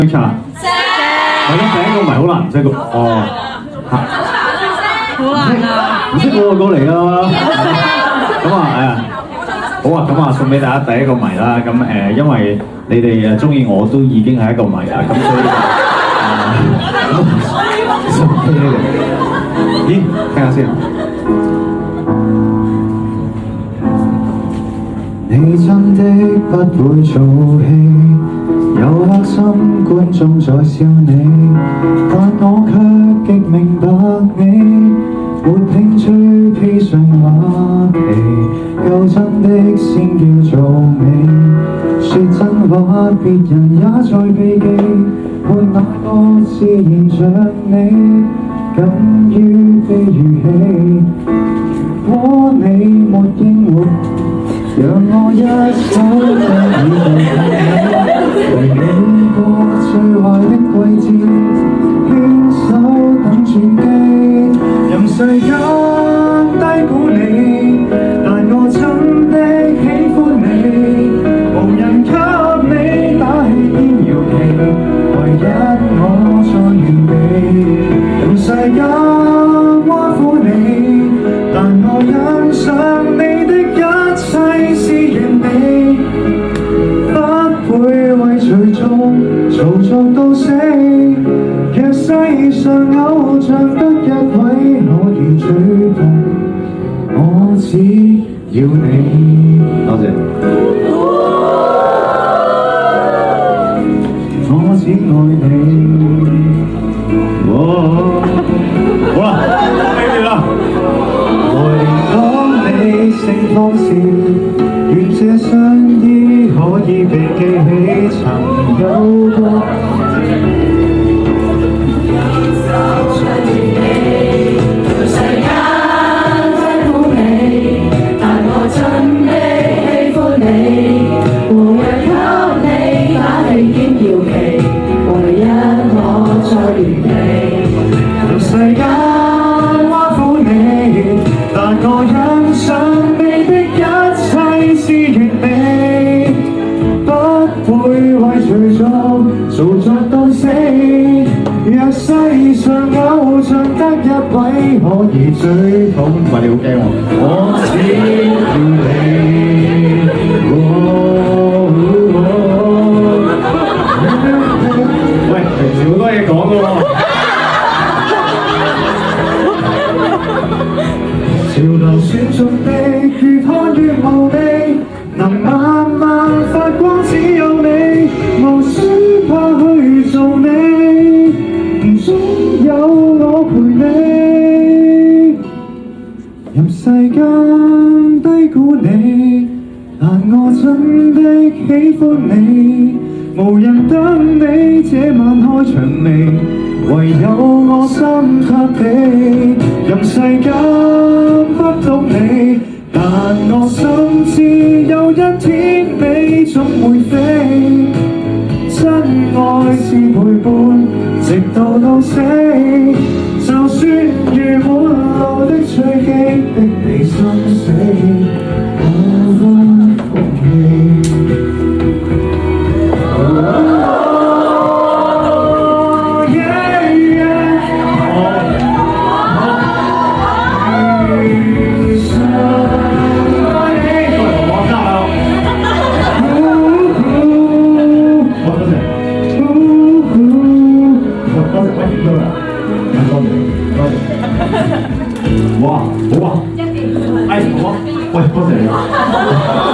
查，我諗第一個唔係好難，唔識個哦，好難啊！唔識個過嚟啦。咁啊好啊，咁啊送俾大家第一個謎啦。咁因為你哋中意我都已經係一個謎啦，咁所以送俾你哋。咦，聽下先。你真的不會做戲，有黑心觀眾在笑你，但我卻極明白你，沒興趣披上馬旗，夠真的先叫做美。說真話，別人也在避忌，沒那個自然像你，敢於被預期。如果你沒應活，讓我一手將你對你，為你過最壞的季節，牽手等轉機，任世間低估你，但我真的喜歡你，無人給你打氣偏搖旗，唯一我在原地，任世間挖苦你，但我欣賞你的一切是完美，不會為隨眾做作到死。若世上偶像得一位可以追捧，我只要你。多謝。我只愛你。好啦，聽住啦。來講你盛放時，願這相依可以被記起，曾有過。世間挖苦你，但我欣賞你的一切是完美，不會為隨眾做作到死。若世上偶像得一位可以追捧，唔係你好驚喎。我只要你。喂，平時好多嘢講㗎喎。潮流選中的越看越無味，能慢慢發光只有你，無需怕去做你，總有我陪你。任世間低估你，但我真的喜歡你，無人等你這晚開薔薇，唯有我深刻地，任世間不懂你，但我深知有一天你總會飛，真愛是陪伴，直到死，就算遇滿路的追擊，逼你心死，我不放棄。哇，好啊！哎，好啊！喂，多謝你。